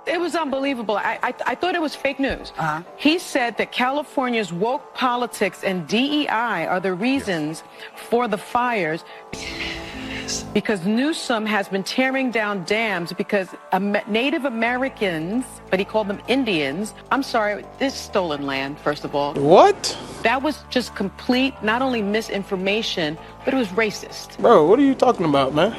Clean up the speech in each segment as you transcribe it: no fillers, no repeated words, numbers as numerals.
It was unbelievable. I thought it was fake news. He said that California's woke politics and DEI are the reasons for the fires. Because Newsom has been tearing down dams because Native Americans, but he called them Indians. I'm sorry, this is stolen land, first of all. What? That was just complete, not only misinformation, but it was racist. Bro, what are you talking about, man?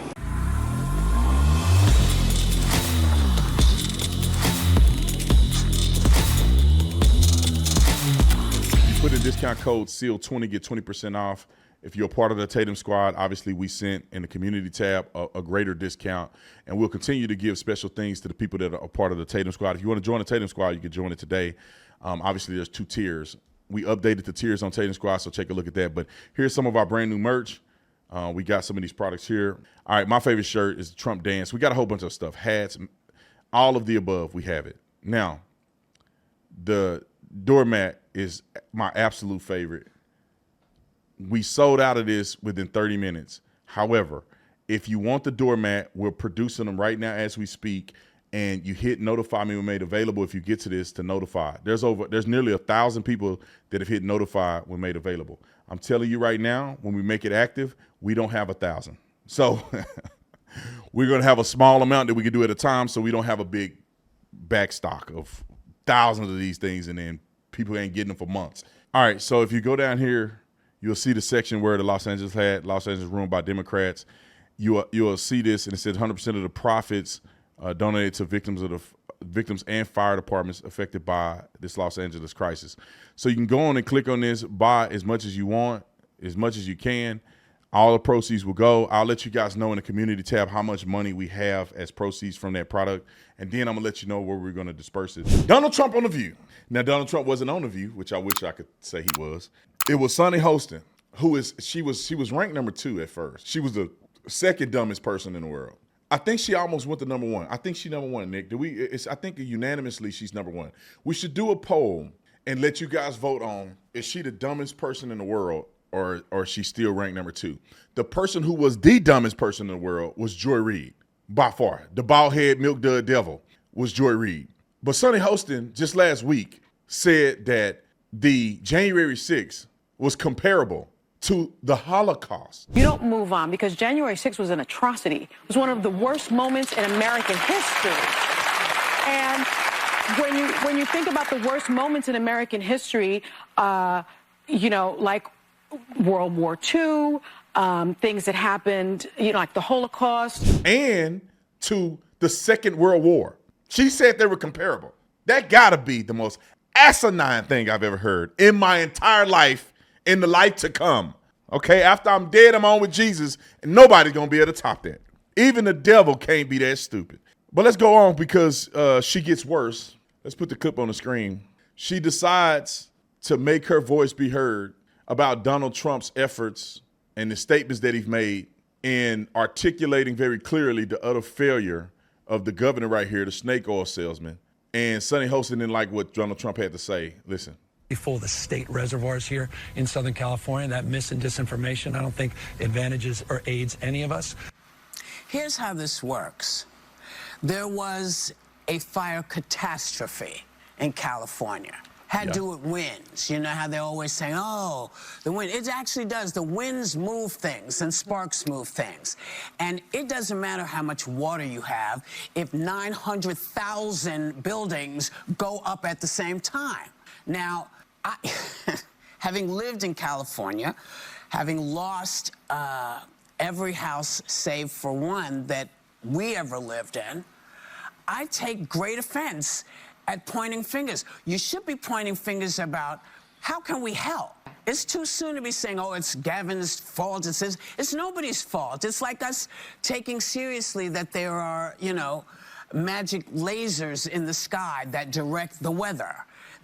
Put in discount code SEAL20, get 20% off. If you're a part of the Tatum Squad, obviously we sent in the community tab a greater discount, and we'll continue to give special things to the people that are a part of the Tatum Squad. If you want to join the Tatum Squad, you can join it today. Obviously, there's 2 tiers. We updated the tiers on Tatum Squad, so take a look at that. But here's some of our brand new merch. We got some of these products here. All right, my favorite shirt is the Trump Dance. We got a whole bunch of stuff, hats, all of the above. We have it. Now, the doormat is my absolute favorite. We sold out of this within 30 minutes. However, if you want the doormat, we're producing them right now as we speak, and you hit notify me when made available if you get to this to notify. There's nearly 1,000 people that have hit notify when made available. I'm telling you right now, when we make it active, we don't have 1,000. So we're going to have a small amount that we can do at a time, so we don't have a big backstock of thousands of these things, and then people ain't getting them for months. All right, so if you go down here, you'll see the section where the Los Angeles run by Democrats. You'll see this, and it says 100% of the profits donated to victims and fire departments affected by this Los Angeles crisis. So you can go on and click on this, buy as much as you want, as much as you can. All the proceeds will go. I'll let you guys know in the community tab how much money we have as proceeds from that product, and then I'm gonna let you know where we're gonna disperse it. Donald Trump on The View. Now, Donald Trump wasn't on The View, which I wish I could say he was. It was Sunny Hostin, she was ranked number 2 at first. She was the second dumbest person in the world. I think she almost went to number 1. I think she's number 1, Nick. I think unanimously she's number 1. We should do a poll and let you guys vote on, is she the dumbest person in the world, or she's still ranked number 2. The person who was the dumbest person in the world was Joy Reid, by far. The bald head milk dud devil was Joy Reid. But Sunny Hostin just last week said that the January 6th was comparable to the Holocaust. You don't move on because January 6th was an atrocity. It was one of the worst moments in American history. And when you think about the worst moments in American history, like World War II, things that happened, like the Holocaust. And to the Second World War. She said they were comparable. That gotta be the most asinine thing I've ever heard in my entire life, in the life to come. Okay, after I'm dead, I'm on with Jesus, and nobody's gonna be able to top that. Even the devil can't be that stupid. But let's go on, because she gets worse. Let's put the clip on the screen. She decides to make her voice be heard about Donald Trump's efforts and the statements that he's made in articulating very clearly the utter failure of the governor right here, the snake oil salesman. And Sunny Hostin didn't like what Donald Trump had to say. Listen. Full of the state reservoirs here in Southern California. That mis and disinformation, I don't think advantages or aids any of us. Here's how this works. There was a fire catastrophe in California. Had to do with winds. You know how they're always saying, oh, the wind. It actually does. The winds move things and sparks move things. And it doesn't matter how much water you have if 900,000 buildings go up at the same time. Now, having lived in California, having lost every house save for one that we ever lived in, I take great offense at pointing fingers. You should be pointing fingers about how can we help? It's too soon to be saying, oh, it's Gavin's fault. It's nobody's fault. It's like us taking seriously that there are, magic lasers in the sky that direct the weather.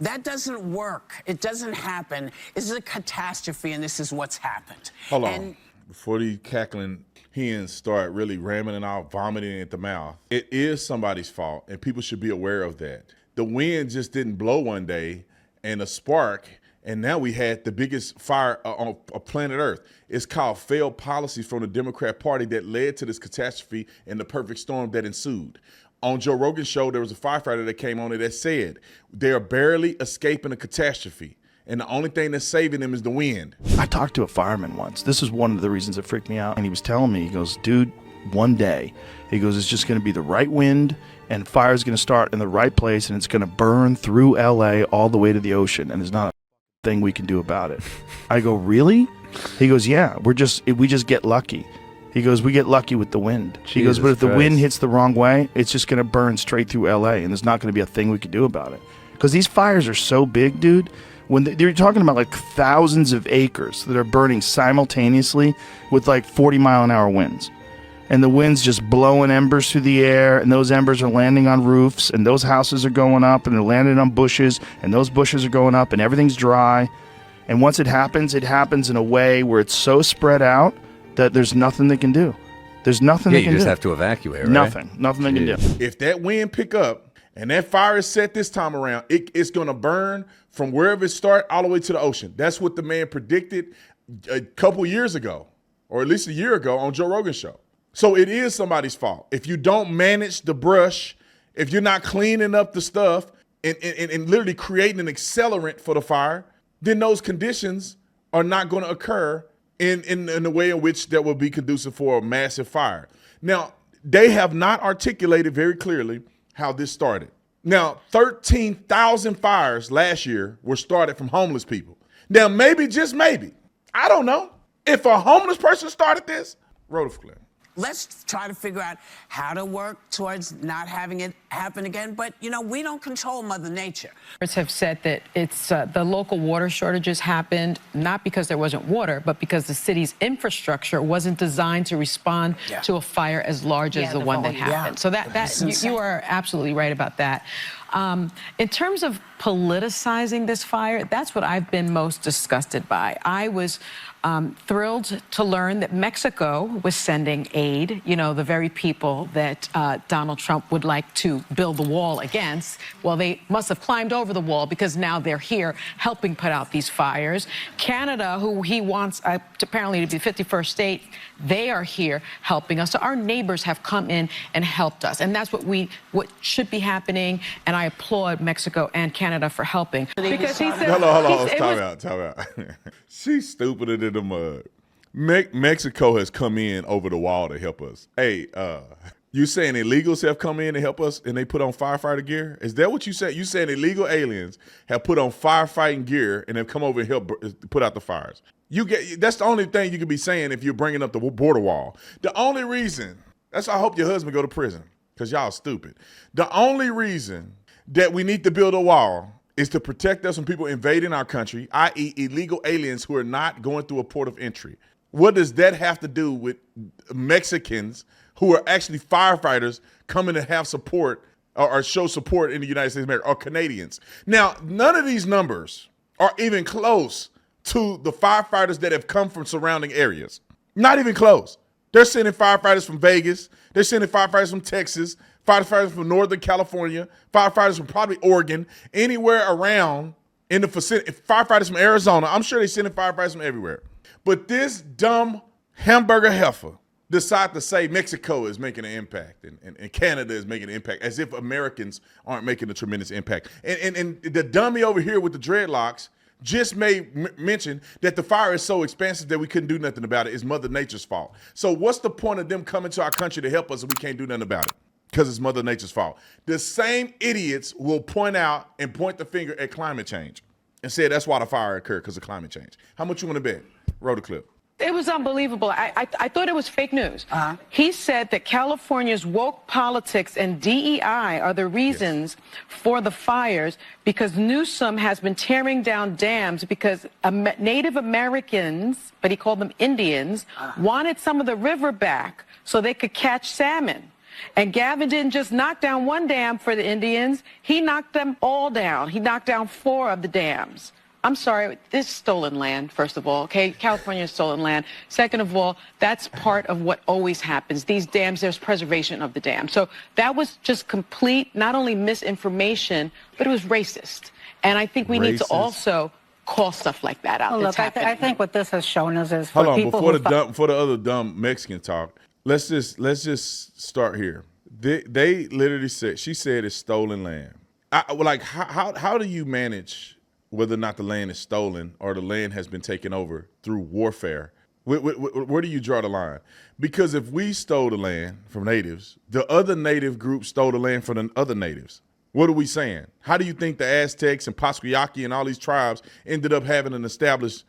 That doesn't work. It doesn't happen. This is a catastrophe, and this is what's happened. Hold on. Before these cackling hens start really ramming and out, vomiting at the mouth, it is somebody's fault, and people should be aware of that. The wind just didn't blow one day and a spark, and now we had the biggest fire on planet Earth. It's called failed policies from the Democrat Party that led to this catastrophe and the perfect storm that ensued. on Joe Rogan's show, there was a firefighter that came on it that said they're barely escaping a catastrophe, and the only thing that's saving them is the wind. I talked to a fireman once. This is one of the reasons that freaked me out. And he was telling me, he goes, dude, one day, he goes, it's just going to be the right wind, and fire's going to start in the right place, and it's going to burn through LA all the way to the ocean, and there's not a thing we can do about it. I go, really? He goes, yeah, we just get lucky. He goes, we get lucky with the wind. He goes, but if the wind hits the wrong way, it's just going to burn straight through LA, and there's not going to be a thing we can do about it. Because these fires are so big, dude. When they're talking about like thousands of acres that are burning simultaneously with like 40-mile-an-hour winds. And the wind's just blowing embers through the air, and those embers are landing on roofs, and those houses are going up, and they're landing on bushes, and those bushes are going up, and everything's dry. And once it happens in a way where it's so spread out that there's nothing they can do. There's nothing they can do. You just have to evacuate, right? Nothing they can do. If that wind pick up and that fire is set this time around, it's going to burn from wherever it started all the way to the ocean. That's what the man predicted a couple years ago, or at least a year ago on Joe Rogan's show. So it is somebody's fault. If you don't manage the brush, if you're not cleaning up the stuff and literally creating an accelerant for the fire, then those conditions are not going to occur in the way in which that will be conducive for a massive fire. Now, they have not articulated very clearly how this started. Now, 13,000 fires last year were started from homeless people. Now, maybe, just maybe, I don't know, if a homeless person started this, Rotaflip. Let's try to figure out how to work towards not having it happen again. But, you know, we don't control Mother Nature. Experts have said that it's the local water shortages happened not because there wasn't water, but because the city's infrastructure wasn't designed to respond to a fire as large as the one that happened. So you are absolutely right about that. In terms of politicizing this fire, that's what I've been most disgusted by. I was thrilled to learn that Mexico was sending aid, you know, the very people that Donald Trump would like to build the wall against. Well, they must have climbed over the wall because now they're here helping put out these fires. Canada, who he wants apparently to be the 51st state, they are here helping us. So our neighbors have come in and helped us. And that's what should be happening. And I applaud Mexico and Canada for helping. Because he said, hold on, time out. She's stupider than the mud. Mexico has come in over the wall to help us. Hey, you saying illegals have come in to help us and they put on firefighter gear? Is that what you said? You saying illegal aliens have put on firefighting gear and have come over and help put out the fires? That's the only thing you could be saying if you're bringing up the border wall. The only reason, that's why I hope your husband go to prison, because y'all stupid. The only reason that we need to build a wall is to protect us from people invading our country, i.e. illegal aliens who are not going through a port of entry. What does that have to do with Mexicans who are actually firefighters coming to have support or show support in the United States of America, or Canadians? Now, none of these numbers are even close to the firefighters that have come from surrounding areas. Not even close. They're sending firefighters from Vegas. They're sending firefighters from Texas, firefighters from Northern California, firefighters from probably Oregon, anywhere around in the vicinity. Firefighters from Arizona. I'm sure they're sending firefighters from everywhere. But this dumb hamburger heifer decide to say Mexico is making an impact and Canada is making an impact, as if Americans aren't making a tremendous impact. And the dummy over here with the dreadlocks just mention that the fire is so expansive that we couldn't do nothing about it. It's Mother Nature's fault. So what's the point of them coming to our country to help us if we can't do nothing about it? Because it's Mother Nature's fault. The same idiots will point out and point the finger at climate change and say that's why the fire occurred, because of climate change. How much you want to bet? Roll the clip. It was unbelievable. I thought it was fake news. He said that California's woke politics and DEI are the reasons for the fires, because Newsom has been tearing down dams because Native Americans, but he called them Indians, wanted some of the river back so they could catch salmon. And Gavin didn't just knock down one dam for the Indians. He knocked them all down. He knocked down 4 of the dams. I'm sorry, this is stolen land, first of all, okay? California is stolen land. Second of all, that's part of what always happens. These dams, there's preservation of the dam. So that was just complete, not only misinformation, but it was racist. And I think we need to also call stuff like that out. Well, look, I think what this has shown us is for Hold on, people before the other dumb Mexican talk, let's just start here. They literally said, she said it's stolen land. How do you manage whether or not the land is stolen or the land has been taken over through warfare? Where do you draw the line? Because if we stole the land from natives, the other native group stole the land from the other natives. What are we saying? How do you think the Aztecs and Pasquayaki and all these tribes ended up having an established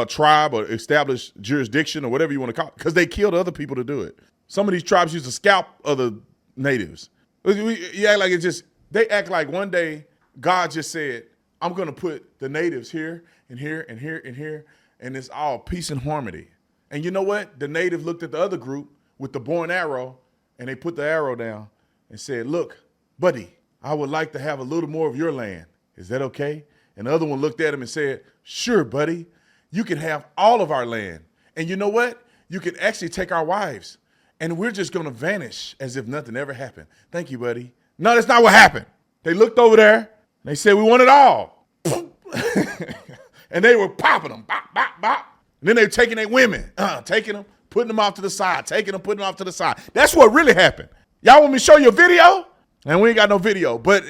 tribe or established jurisdiction or whatever you want to call it? Because they killed other people to do it. Some of these tribes used to scalp other natives. You act like it's just, they act like one day God just said, I'm going to put the natives here and here and here and here, and it's all peace and harmony. And you know what? The native looked at the other group with the bow and arrow, and they put the arrow down and said, look, buddy, I would like to have a little more of your land. Is that okay? And the other one looked at him and said, sure, buddy, you can have all of our land. And you know what? You can actually take our wives, and we're just going to vanish as if nothing ever happened. Thank you, buddy. No, that's not what happened. They looked over there, and they said, we want it all. And they were popping them, bop, bop, bop. And then they were taking their women, taking them, putting them off to the side, taking them, putting them off to the side. That's what really happened. Y'all want me to show you a video? And we ain't got no video. But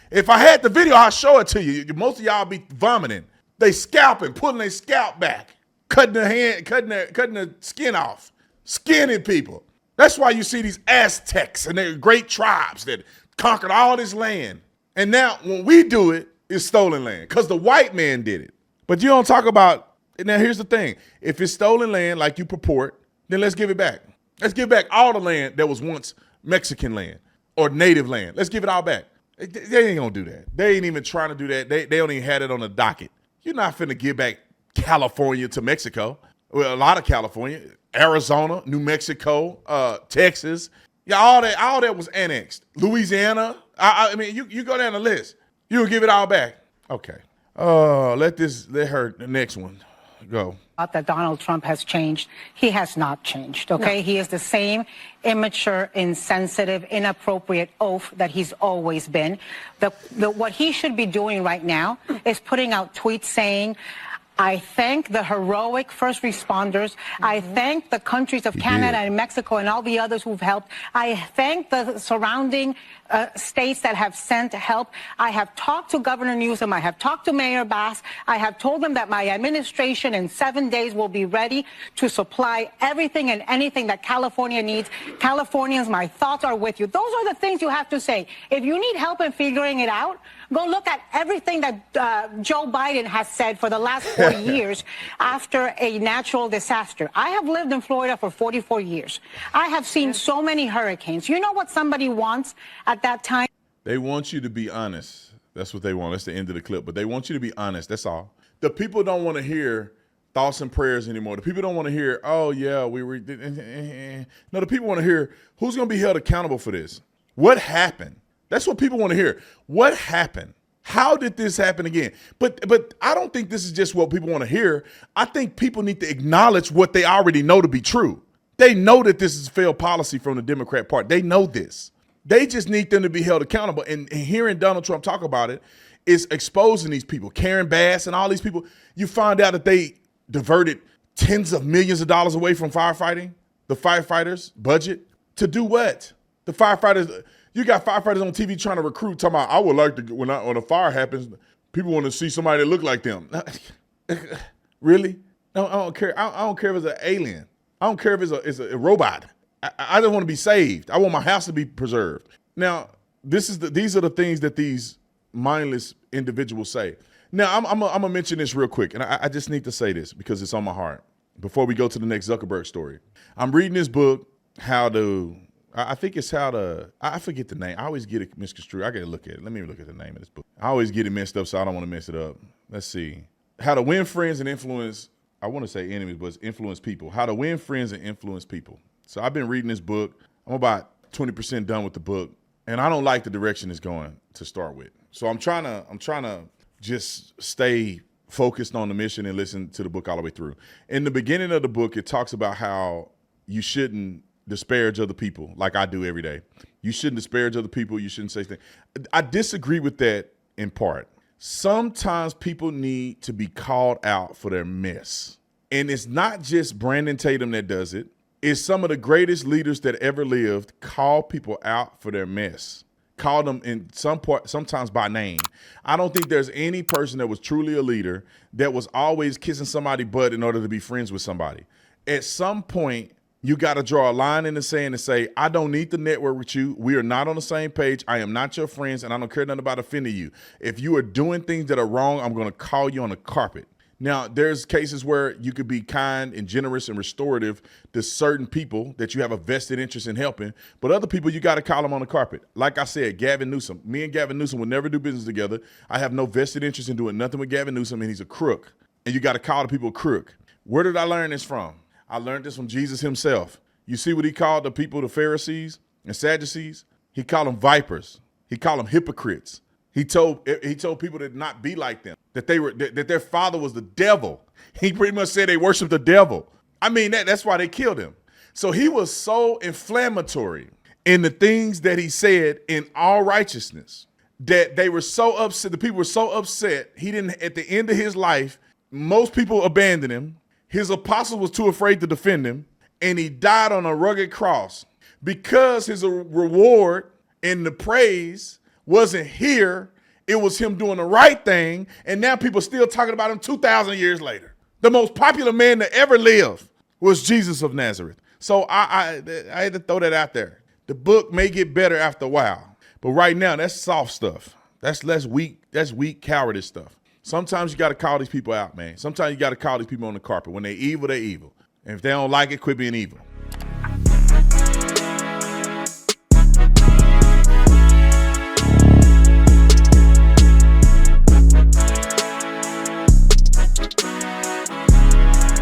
if I had the video, I'll show it to you. Most of y'all be vomiting. They scalping, pulling their scalp back, cutting their hand, cutting their skin off, skinning people. That's why you see these Aztecs and they're great tribes that conquered all this land. And now when we do it, it's stolen land because the white man did it. But you don't talk about, now here's the thing. If it's stolen land like you purport, then let's give it back. Let's give back all the land that was once Mexican land or native land. Let's give it all back. They ain't gonna do that. They ain't even trying to do that. They don't even have it on the docket. You're not finna give back California to Mexico. Well, a lot of California, Arizona, New Mexico, Texas. Yeah, all that was annexed. Louisiana. I mean, you go down the list. You'll give it all back. Okay. Let her, the next one, go. That Donald Trump has changed. He has not changed, okay? No. He is the same immature, insensitive, inappropriate oaf that he's always been. What he should be doing right now is putting out tweets saying, I thank the heroic first responders. I thank the countries of Canada and Mexico and all the others who've helped. I thank the surrounding states that have sent help. I have talked to Governor Newsom. I have talked to Mayor Bass. I have told them that my administration in 7 days will be ready to supply everything and anything that California needs. Californians, my thoughts are with you. Those are the things you have to say. If you need help in figuring it out, go look at everything that Joe Biden has said for the last 4 years after a natural disaster. I have lived in Florida for 44 years. I have seen so many hurricanes. You know what somebody wants at that time? They want you to be honest. That's what they want. That's the end of the clip. But they want you to be honest. That's all. The people don't want to hear thoughts and prayers anymore. The people don't want to hear, oh, yeah, we were. No, the people want to hear who's going to be held accountable for this. What happened? That's what people want to hear. What happened? How did this happen again? But I don't think this is just what people want to hear. I think people need to acknowledge what they already know to be true. They know that this is failed policy from the Democrat Party. They know this. They just need them to be held accountable. And hearing Donald Trump talk about it is exposing these people. Karen Bass and all these people. You find out that they diverted tens of millions of dollars away from firefighting, the firefighters' budget. To do what? The firefighters... You got firefighters on TV trying to recruit, talking about, I would like to, when a fire happens, people want to see somebody that look like them. Really? No, I don't care. I don't care if it's an alien. I don't care if it's a robot. I just want to be saved. I want my house to be preserved. Now, these are the things that these mindless individuals say. Now, I'm gonna mention this real quick, and I just need to say this because it's on my heart before we go to the next Zuckerberg story. I'm reading this book, I forget the name. I always get it misconstrued. I got to look at it. Let me look at the name of this book. I always get it messed up, so I don't want to mess it up. Let's see. How to Win Friends and Influence, I want to say enemies, but it's influence people. How to Win Friends and Influence People. So I've been reading this book. I'm about 20% done with the book, and I don't like the direction it's going to start with. So I'm trying to just stay focused on the mission and listen to the book all the way through. In the beginning of the book, it talks about how you shouldn't disparage other people like I do every day. You shouldn't disparage other people. You shouldn't say things. I disagree with that in part. Sometimes people need to be called out for their mess. And it's not just Brandon Tatum that does it. is some of the greatest leaders that ever lived call people out for their mess. Call them in sometimes by name. I don't think there's any person that was truly a leader that was always kissing somebody's butt in order to be friends with somebody. At some point, you got to draw a line in the sand and say, I don't need to network with you. We are not on the same page. I am not your friends, and I don't care nothing about offending you. If you are doing things that are wrong, I'm going to call you on the carpet. Now, there's cases where you could be kind and generous and restorative to certain people that you have a vested interest in helping, but other people, you got to call them on the carpet. Like I said, Gavin Newsom. Me and Gavin Newsom will never do business together. I have no vested interest in doing nothing with Gavin Newsom, and he's a crook. And you got to call the people a crook. Where did I learn this from? I learned this from Jesus himself. You see what he called the people, the Pharisees and Sadducees? He called them vipers. He called them hypocrites. He told people to not be like them, that their father was the devil. He pretty much said they worshiped the devil. I mean, that's why they killed him. So he was so inflammatory in the things that he said in all righteousness that they were so upset. The people were so upset. He didn't, at the end of his life, most people abandoned him. His apostles was too afraid to defend him, and he died on a rugged cross because his reward and the praise wasn't here. It was him doing the right thing, and now people are still talking about him 2,000 years later. The most popular man to ever live was Jesus of Nazareth. So I had to throw that out there. The book may get better after a while, but right now that's soft stuff. That's less weak. That's weak, cowardice stuff. Sometimes you got to call these people out, man. Sometimes you got to call these people on the carpet. When they're evil, they're evil. And if they don't like it, quit being evil.